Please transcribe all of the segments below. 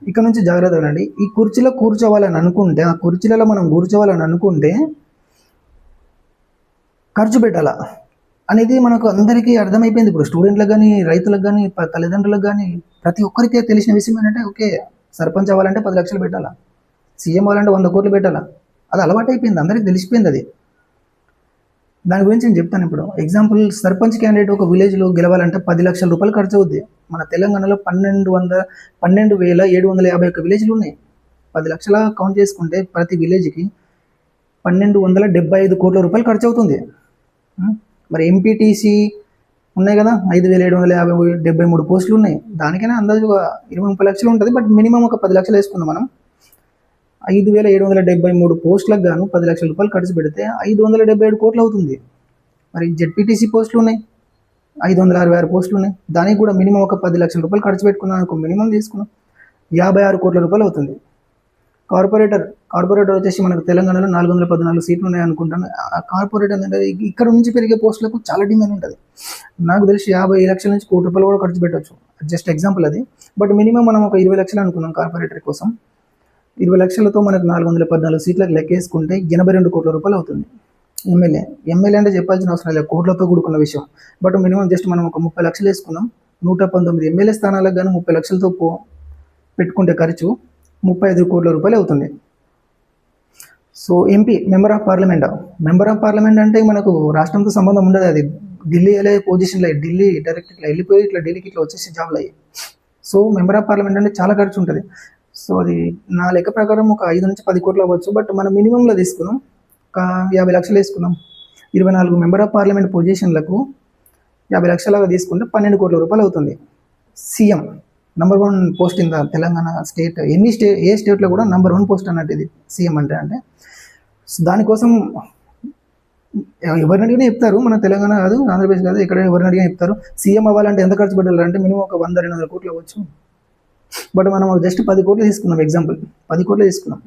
ఇక్కడ నుంచి జాగ్రత్తగా అండి. ఈ కుర్చీలో కూర్చోవాలని అనుకుంటే, ఆ కుర్చీలలో మనం కూర్చోవాలని అనుకుంటే ఖర్చు పెట్టాలా అనేది మనకు అందరికీ అర్థమైపోయింది. ఇప్పుడు స్టూడెంట్లకు కానీ, రైతులకు కానీ, తల్లిదండ్రులకు కానీ ప్రతి ఒక్కరికి తెలిసిన విషయం ఏంటంటే, ఓకే, సర్పంచ్ అవ్వాలంటే 10 లక్షలు పెట్టాలా, సీఎం అవ్వాలంటే 100 కోట్లు పెట్టాలా. అది అలవాటు అయిపోయింది, అందరికీ తెలిసిపోయింది అది. దాని గురించి నేను చెప్తాను ఇప్పుడు. ఎగ్జాంపుల్, సర్పంచ్ క్యాండిడేట్ ఒక విలేజ్లో గెలవాలంటే 10 లక్షల రూపాయలు ఖర్చు అవుద్ది. మన తెలంగాణలో 12,751 విలేజ్లు ఉన్నాయి. 10 లక్షల కౌంట్ చేసుకుంటే ప్రతి విలేజ్కి 1,275 కోట్ల రూపాయలు ఖర్చు అవుతుంది. మరి ఎంపీటీసీ ఉన్నాయి కదా, 5,773 పోస్టులు ఉన్నాయి. దానికైనా అందాజు 20-30 లక్షలు ఉంటుంది. బట్ మినిమం ఒక 10 లక్షలు వేసుకుందాం మనం. 5,773 పోస్టులకు గాను 10 లక్షల రూపాయలు ఖర్చు పెడితే 577 కోట్లు అవుతుంది. మరి జెడ్పీటీసీ పోస్టులు ఉన్నాయి, 566 పోస్టులు ఉన్నాయి. దానికి కూడా మినిమం ఒక 10 లక్షల రూపాయలు ఖర్చు పెట్టుకున్నాం అనుకో, మినిమం తీసుకున్నాం 56 కోట్ల రూపాయలు అవుతుంది. కార్పొరేటర్ వచ్చేసి మనకు తెలంగాణలో 414 సీట్లు ఉన్నాయి అనుకుంటాను. ఆ కార్పొరేటర్ అంటే ఇక్కడ నుంచి పెరిగే పోస్టులకు చాలా డిమాండ్ ఉంటుంది. నాకు తెలిసి 50 లక్షల నుంచి ₹1 కోటి కూడా ఖర్చు పెట్టవచ్చు. జస్ట్ ఎగ్జాంపుల్ అది. బట్ మినిమం మనం ఒక 20 లక్షలు అనుకున్నాం కార్పొరేటర్ కోసం. 20 లక్షలతో మనకు 414 సీట్లకు లెక్కేసుకుంటే 82 కోట్ల రూపాయలు అవుతుంది. ఎమ్మెల్యే అంటే చెప్పాల్సిన అవసరం లేదు, కోట్లతో కూడుకున్న విషయం. బట్ మినిమం జస్ట్ మనం ఒక 30 లక్షలు వేసుకున్నాం. 119 ఎమ్మెల్యే స్థానాలకు కానీ 30 లక్షలతో పెట్టుకుంటే ఖర్చు 35 కోట్ల రూపాయలు అవుతుంది. So MP, member of parliament అంటే మనకు రాష్ట్రంతో సంబంధం ఉండదు. అది ఢిల్లీ వెళ్ళే పొజిషన్లో, ఢిల్లీ డైరెక్ట్ ఇట్లా వెళ్ళిపోయి ఢిల్లీకి ఇట్లా వచ్చేసి జాబ్లు అయ్యి. సో మెంబర్ ఆఫ్ పార్లమెంట్ అంటే చాలా ఖర్చు ఉంటుంది. సో అది నా లెక్క ప్రకారం ఒక 5 నుంచి 10 కోట్లు అవ్వచ్చు. బట్ మనం మినిమంలో తీసుకున్నాం, ఒక 50 లక్షలు వేసుకున్నాం. 24 మెంబర్ ఆఫ్ పార్లమెంట్ పొజిషన్లకు 50 లక్షలుగా తీసుకుంటే 12 కోట్ల రూపాయలు అవుతుంది. CM number 1 post in the Telangana state. ఏ స్టేట్లో కూడా నంబర్ 1 పోస్ట్ అన్నట్టు ఇది సీఎం అంటే దానికోసం ఎవరిని అడిగినా చెప్తారు, మన తెలంగాణ కాదు, ఆంధ్రప్రదేశ్ కాదు, ఇక్కడ ఎవరిని అడిగినా చెప్తారు సీఎం అవ్వాలంటే ఎంత ఖర్చు పెట్టాలంటే మినిమం ఒక 100-200 కోట్లు అవ్వచ్చు. బట్ మనం జస్ట్ 10 కోట్లు తీసుకున్నాం. ఎగ్జాంపుల్ 10 కోట్లు తీసుకున్నాం.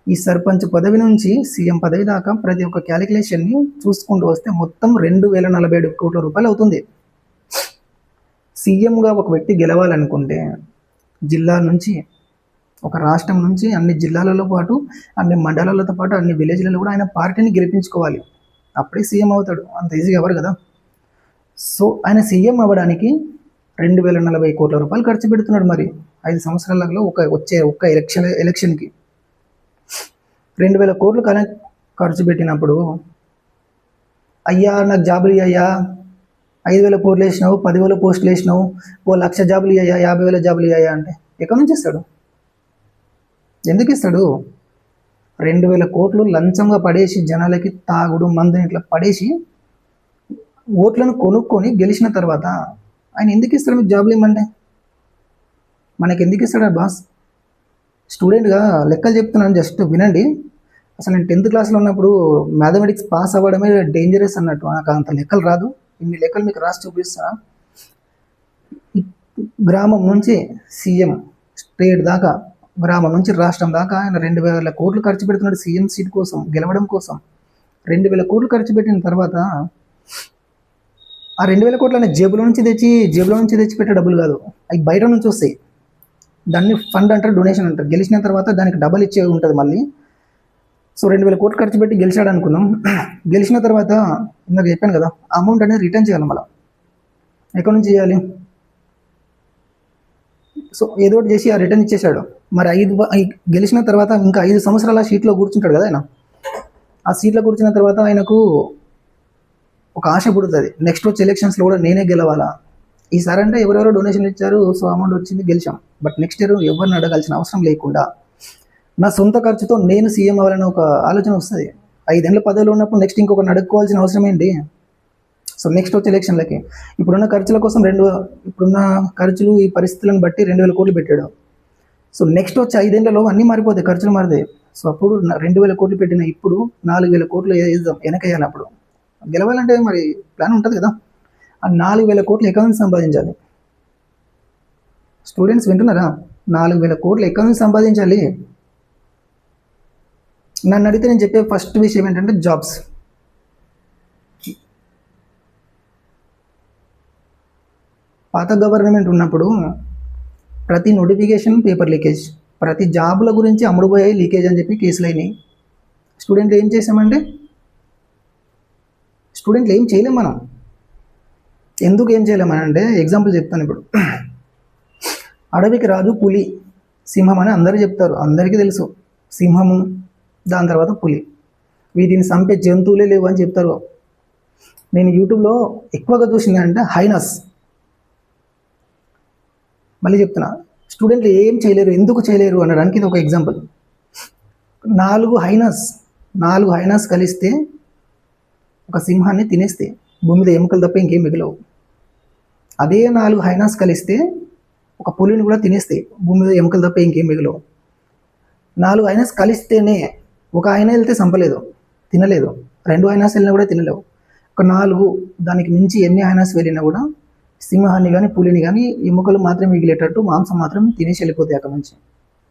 ఈ సర్పంచ్ పదవి నుంచి సీఎం పదవి దాకా ప్రతి ఒక్క క్యాలిక్యులేషన్ని చూసుకుంటూ వస్తే మొత్తం 2,047 కోట్ల రూపాయలు అవుతుంది. సీఎంగా ఒక వ్యక్తి గెలవాలనుకుంటే జిల్లా నుంచి, ఒక రాష్ట్రం నుంచి అన్ని జిల్లాలలో పాటు, అన్ని మండలాలతో పాటు, అన్ని విలేజ్లలో కూడా ఆయన పార్టీని గెలిపించుకోవాలి. అప్పుడే సీఎం అవుతాడు. అంత ఈజీగా ఎవరు కదా. సో ఆయన సీఎం అవ్వడానికి 2,040 కోట్ల రూపాయలు ఖర్చు పెడుతున్నాడు. మరి 5 సంవత్సరాలలో వచ్చే ఎలక్షన్కి 2,000 కోట్లు ఖర్చు పెట్టినప్పుడు, అయ్యా నాకు జాబులు ఇయ్యా, 5,000 కోట్లు వేసినావు, 10,000 పోస్టులు వేసినావు, 1,00,000 జాబులు ఇయ్యా, 50,000 జాబులు ఇయ్యా అంటే ఎక్కడి నుంచి ఇస్తాడు? ఎందుకు ఇస్తాడు? 2,000 కోట్లు లంచంగా పడేసి, జనాలకి తాగుడు మందుని ఇట్లా పడేసి ఓట్లను కొనుక్కొని గెలిచిన తర్వాత ఆయన ఎందుకు ఇస్తాడు మీకు జాబులు ఇవ్వమంటే? మనకి ఎందుకు ఇస్తాడా బాస్? స్టూడెంట్గా లెక్కలు చెప్తున్నాను, జస్ట్ వినండి. అసలు నేను 10th క్లాస్లో ఉన్నప్పుడు మ్యాథమెటిక్స్ పాస్ అవ్వడమే డేంజరస్ అన్నట్టు. నాకు అంత లెక్కలు రాదు. ఇన్ని లెక్కలు మీకు రాసి చూపిస్తా. గ్రామం నుంచి సీఎం, స్టేట్ దాకా, గ్రామం నుంచి రాష్ట్రం దాకా ఆయన 2,000 కోట్లు ఖర్చు పెడుతున్నాడు సీఎం సీట్ కోసం, గెలవడం కోసం. 2,000 కోట్లు ఖర్చు పెట్టిన తర్వాత ఆ 2,000 కోట్లు ఆయన జేబులో నుంచి తెచ్చి పెట్టే డబ్బులు కాదు, అవి బయట నుంచి వస్తాయి. దాన్ని ఫండ్ అంటారు, డొనేషన్ అంటారు. గెలిచిన తర్వాత దానికి డబల్ ఇచ్చే ఉంటుంది మళ్ళీ. సో 2,000 కోట్లు ఖర్చు పెట్టి గెలిచాడు అనుకున్నాం. గెలిచిన తర్వాత ఇందాక చెప్పాను కదా, అమౌంట్ అనేది రిటర్న్ చేయాలి. మళ్ళీ ఎక్కడి నుంచి చేయాలి? సో ఏదో ఒకటి చేసి ఆ రిటర్న్ ఇచ్చేసాడు. మరి గెలిచిన తర్వాత ఇంకా 5 సంవత్సరాల సీట్లో కూర్చుంటాడు కదా ఆయన. ఆ సీట్లో కూర్చున్న తర్వాత ఆయనకు ఒక ఆశ పుడుతుంది, నెక్స్ట్ వచ్చే ఎలక్షన్స్లో కూడా నేనే గెలవాలా. ఈసారి అంటే ఎవరెవరో డొనేషన్లు ఇచ్చారు, సో అమౌంట్ వచ్చింది, గెలిచాం. బట్ నెక్స్ట్ ఇయర్ ఎవరిని అడగాల్సిన అవసరం లేకుండా నా సొంత ఖర్చుతో నేను సీఎం అవ్వాలని ఒక ఆలోచన వస్తుంది. 5 ఏళ్ళ పదవిలో ఉన్నప్పుడు నెక్స్ట్ ఇంకొకరిని అడుక్కోవాల్సిన అవసరం ఏంటి? సో నెక్స్ట్ వచ్చే ఎలక్షన్లకి ఇప్పుడున్న ఖర్చుల కోసం ఇప్పుడున్న ఖర్చులు, ఈ పరిస్థితులను బట్టి 2,000 కోట్లు పెట్టాడు. సో నెక్స్ట్ వచ్చే 5 ఏళ్లలో అన్నీ మారిపోతాయి, ఖర్చులు మారుతాయి. సో అప్పుడు 2,000 కోట్లు పెట్టిన ఇప్పుడు 4,000 కోట్లు వేద్దాం, వెనకేయాలి. అప్పుడు గెలవాలంటే మరి ప్లాన్ ఉంటుంది కదా. ఆ 4,000 కోట్లు ఎక్కడి నుంచి సంపాదించాలి? స్టూడెంట్స్ వింటున్నారా? 4,000 కోట్లు ఎక్కడి నుంచి సంపాదించాలి? నన్ను అడిగితే నేను చెప్పే ఫస్ట్ విషయం ఏంటంటే జాబ్స్. పాత గవర్నమెంట్ ఉన్నప్పుడు ప్రతి నోటిఫికేషన్ పేపర్ లీకేజ్, ప్రతి జాబుల గురించి అమ్ముడుపోయాయి లీకేజ్ అని చెప్పి కేసులు అయినాయి. స్టూడెంట్లు ఏం చేసామంటే స్టూడెంట్లు ఏం చేయలేం మనం. ఎందుకు ఏం చేయలేమని అంటే ఎగ్జాంపుల్ చెప్తాను. ఇప్పుడు అడవికి రాజు పులి, సింహం అని అందరూ చెప్తారు, అందరికీ తెలుసు. సింహము, దాని తర్వాత పులి, వీటిని చంపే జంతువులే లేవు అని చెప్తారు. నేను యూట్యూబ్లో ఎక్కువగా చూసింది అంటే హైనస్. మళ్ళీ చెప్తున్నా, స్టూడెంట్లు ఏం చేయలేరు, ఎందుకు చేయలేరు అనడానికి ఇది ఒక ఎగ్జాంపుల్. 4 హైనాస్ కలిస్తే ఒక సింహాన్ని తినేస్తే భూమి మీద ఎముకలు తప్ప ఇంకేం మిగలవు. అదే 4 హైనాస్ కలిస్తే ఒక పులిని కూడా తినేస్తే భూమి మీద ఎముకలు తప్ప ఇంకేం మిగలవు. 4 హైనాస్ కలిస్తేనే, ఒక హైనా వెళ్తే చంపలేదు, తినలేదు, 2 హైనాస్ వెళ్ళినా కూడా తినలేవు. ఒక 4, దానికి మించి ఎన్ని హైనాస్ వెళ్ళినా కూడా సింహాన్ని కానీ పులిని కానీ ఎముకలు మాత్రమే మిగిలేటట్టు, మాంసం మాత్రం తినేసి వెళ్ళిపోతాయి అక్కడ నుంచి.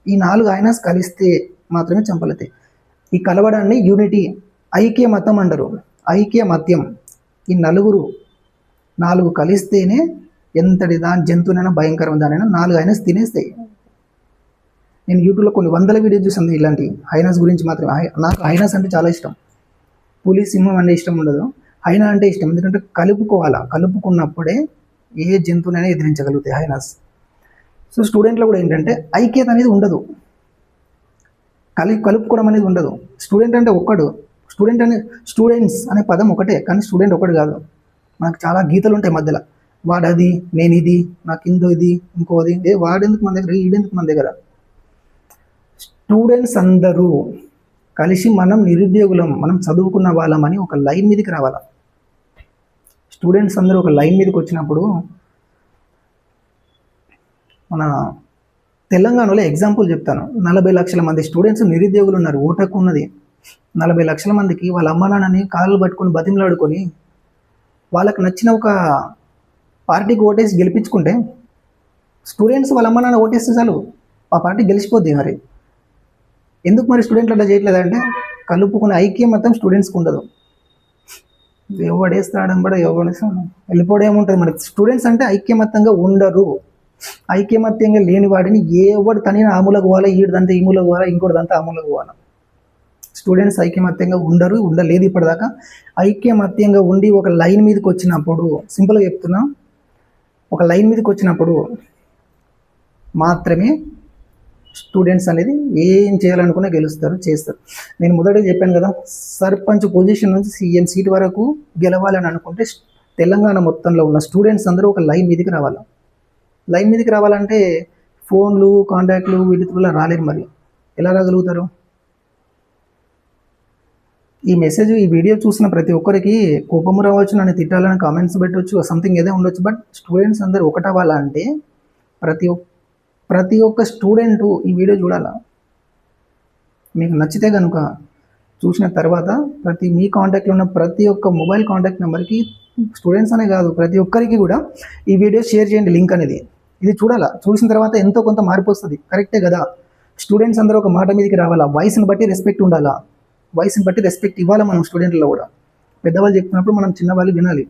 ఈ 4 హైనాస్ కలిస్తే మాత్రమే చంపలేతాయి. ఈ కలవడాన్ని యూనిటీ, ఐక్యమత్యం అంటారు. ఐక్యమత్యం, ఈ 4 కలిస్తేనే ఎంతటి జంతువునైనా భయంకరం దానైనా 4 హైనాస్ తినేస్తాయి. నేను యూట్యూబ్లో కొన్ని వందల వీడియోస్ చూసాను ఇలాంటి హైనాస్ గురించి మాత్రమే. నాకు హైనాస్ అంటే చాలా ఇష్టం. పులి, సింహం అంటే ఇష్టం ఉండదు, హైనా అంటే ఇష్టం. ఎందుకంటే కలుపుకున్నప్పుడే ఏ జంతువునైనా ఎదిరించగలుగుతాయి హైనాస్. సో స్టూడెంట్లో కూడా ఏంటంటే ఐక్యత అనేది ఉండదు, కలుపుకోవడం అనేది ఉండదు. స్టూడెంట్ అంటే ఒక్కడు, స్టూడెంట్స్ అనే పదం ఒకటే, కానీ స్టూడెంట్ ఒకటి కాదు. మనకు చాలా గీతలు ఉంటాయి మధ్యలో. వాడది, నేను ఇది, నాకు ఇందో ఇది, ఇంకోది. వాడెందుకు మన దగ్గర, ఈడెందుకు మన దగ్గర. స్టూడెంట్స్ అందరూ కలిసి మనం నిరుద్యోగులం, మనం చదువుకున్న వాళ్ళమని ఒక లైన్ మీదకి రావాలి. స్టూడెంట్స్ అందరూ ఒక లైన్ మీదకి వచ్చినప్పుడు, మన తెలంగాణలో ఎగ్జాంపుల్ చెప్తాను. 40 లక్షల మంది స్టూడెంట్స్ నిరుద్యోగులు ఉన్నారు, ఓటకు ఉన్నది. 40 లక్షల మందికి వాళ్ళ అమ్మ నాన్నని కాళ్ళు పట్టుకొని బతిమలాడుకొని వాళ్ళకి నచ్చిన ఒక పార్టీకి ఓటేసి గెలిపించుకుంటే, స్టూడెంట్స్ వాళ్ళ అమ్మ నాన్న ఓటేస్తే చాలు ఆ పార్టీ గెలిచిపోద్ది. మరి ఎందుకు మరి స్టూడెంట్లు అట్లా చేయట్లేదంటే, కలుపుకునే ఐక్యం మొత్తం స్టూడెంట్స్కి ఉండదు. ఎవడేస్తాడని కూడా వెళ్ళిపోవడం ఏముంటుంది మనకి. స్టూడెంట్స్ అంటే ఐక్యమత్యంగా ఉండరు. ఐక్యమత్యంగా లేని వాడిని ఎవడు తనిన ఆమూలకు పోవాలా, ఈడిదంతా ఈ మూలకు పోవాలా, ఇంకోటిదంతా ఆమూలకు పోవాలా. స్టూడెంట్స్ ఐక్యమత్యంగా ఉండలేదు ఇప్పటిదాకా. ఐక్యమత్యంగా ఉండి ఒక లైన్ మీదకి వచ్చినప్పుడు, సింపుల్గా చెప్తున్నా, ఒక లైన్ మీదకి వచ్చినప్పుడు మాత్రమే స్టూడెంట్స్ అనేది ఏం చేయాలనుకున్నా గెలుస్తారు, చేస్తారు. నేను మొదట చెప్పాను కదా, సర్పంచ్ పొజిషన్ నుంచి సీఎం సీట్ వరకు గెలవాలని అనుకుంటే తెలంగాణ మొత్తంలో ఉన్న స్టూడెంట్స్ అందరూ ఒక లైన్ మీదకి రావాలి. లైన్ మీదకి రావాలంటే ఫోన్లు, కాంటాక్ట్లు వీటి వల్ల రాలేరు. మరి ఎలా రాగలుగుతారు? ఈ వీడియో చూసిన ప్రతి ఒక్కరికి కోపం రావచ్చు, నన్ను తిట్టాలని కామెంట్స్ పెట్టవచ్చు, సంథింగ్ ఏదో ఉండొచ్చు. బట్ స్టూడెంట్స్ అందరూ ఒకటవ్వాలంటే ప్రతి ఒక్క స్టూడెంటు ఈ వీడియో చూడాలా. మీకు నచ్చితే కనుక చూసిన తర్వాత మీ కాంటాక్ట్లో ఉన్న ప్రతి ఒక్క మొబైల్ కాంటాక్ట్ నెంబర్కి, స్టూడెంట్స్ అనే కాదు ప్రతి ఒక్కరికి కూడా ఈ వీడియో షేర్ చేయండి, లింక్ అనేది. ఇది చూడాలా, చూసిన తర్వాత ఎంతో కొంత మార్పు వస్తుంది. కరెక్టే కదా. స్టూడెంట్స్ అందరూ ఒక మాట మీదకి రావాలా. వయసుని బట్టి రెస్పెక్ట్ ఉండాలా, వయసుని బట్టి రెస్పెక్ట్ ఇవ్వాలి మనం స్టూడెంట్లో కూడా. పెద్దవాళ్ళు చెప్తున్నప్పుడు మనం చిన్నవాళ్ళు వినాలి.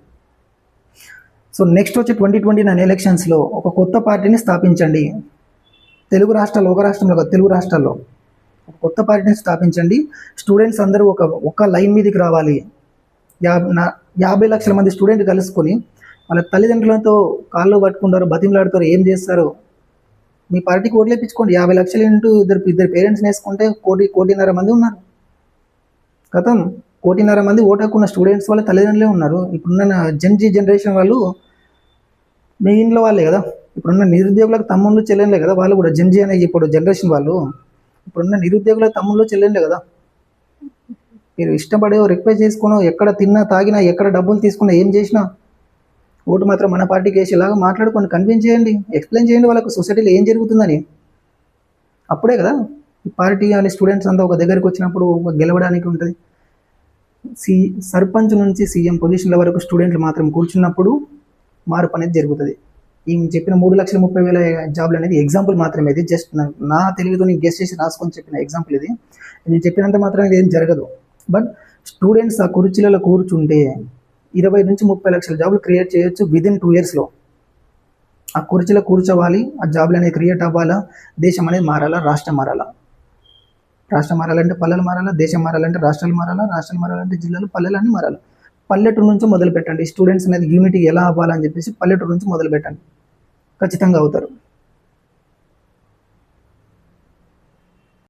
సో నెక్స్ట్ వచ్చే 2029 ఎలక్షన్స్లో ఒక కొత్త పార్టీని స్థాపించండి. తెలుగు రాష్ట్రాల్లో, ఒక రాష్ట్రంలో కాదు, తెలుగు రాష్ట్రాల్లో ఒక కొత్త పార్టీని స్థాపించండి. స్టూడెంట్స్ అందరూ ఒక లైన్ మీదకి రావాలి. 50 లక్షల మంది స్టూడెంట్ కలుసుకొని వాళ్ళ తల్లిదండ్రులతో కాళ్ళు పట్టుకుంటారు, బతిమలాడతారు, ఏం చేస్తారు. మీ పార్టీకి ఓట్లు వేయించుకోండి. 50 లక్షలు ఇంటూ ఇద్దరు పేరెంట్స్ని వేసుకుంటే 1.5 మంది ఉన్నారు. గతం 1.5 మంది ఓటకున్న స్టూడెంట్స్ వాళ్ళ తల్లిదండ్రులే ఉన్నారు. ఇప్పుడున్న జనరేషన్ వాళ్ళు మీ ఇంట్లో వాళ్ళే కదా. ఇప్పుడున్న నిరుద్యోగులకు తమ్ముళ్ళు చెల్లెంలే కదా వాళ్ళు కూడా. జెన్జీ అనే ఇప్పుడు జనరేషన్ వాళ్ళు ఇప్పుడున్న నిరుద్యోగులకు తమ్ముళ్ళు చెల్లెంలే కదా. మీరు ఇష్టపడే రిక్వెస్ట్ చేసుకున్నా, ఎక్కడ తిన్నా తాగినా, ఎక్కడ డబ్బులు తీసుకున్నా, ఏం చేసినా ఓటు మాత్రం మన పార్టీకి వేసేలాగా మాట్లాడుకొని కన్విన్స్ చేయండి, ఎక్స్ప్లెయిన్ చేయండి వాళ్ళకు సొసైటీలో ఏం జరుగుతుందని. అప్పుడే కదా ఈ పార్టీ అనే స్టూడెంట్స్ అంతా ఒక దగ్గరికి వచ్చినప్పుడు గెలవడానికి ఉంటుంది. సర్పంచ్ నుంచి సీఎం పొజిషన్ల వరకు స్టూడెంట్లు మాత్రం కూర్చున్నప్పుడు మార్పు అనేది జరుగుతుంది. ఈ చెప్పిన 3,30,000 జాబ్లు అనేది ఎగ్జాంపుల్ మాత్రమే. ఇది జస్ట్ నా తెలివితో నేను గెస్ట్ చేసి రాసుకొని చెప్పిన ఎగ్జాంపుల్ ఇది. నేను చెప్పినంత మాత్రం ఇది ఏం జరగదు. బట్ స్టూడెంట్స్ ఆ కుర్చీలలో కూర్చుంటే 20 నుంచి 30 లక్షల జాబ్లు క్రియేట్ చేయొచ్చు విదిన్ 2 yearsలో. ఆ కుర్చీలో కూర్చోవాలి, ఆ జాబ్లు అనేది క్రియేట్ అవ్వాలా, దేశం అనేది మారాలా, రాష్ట్రం మారాలా. రాష్ట్రం మారాలంటే పల్లెలు మారాలా, దేశం మారాలంటే రాష్ట్రాలు మారాలా, రాష్ట్రాలు మారాలంటే జిల్లాలు, పల్లెలు అన్నీ మారాలి. పల్లెటూరు నుంచి మొదలు పెట్టండి. స్టూడెంట్స్ అనేది యూనిటీ ఎలా అవ్వాలని చెప్పేసి పల్లెటూరు నుంచి మొదలు పెట్టండి, ఖచ్చితంగా అవుతారు.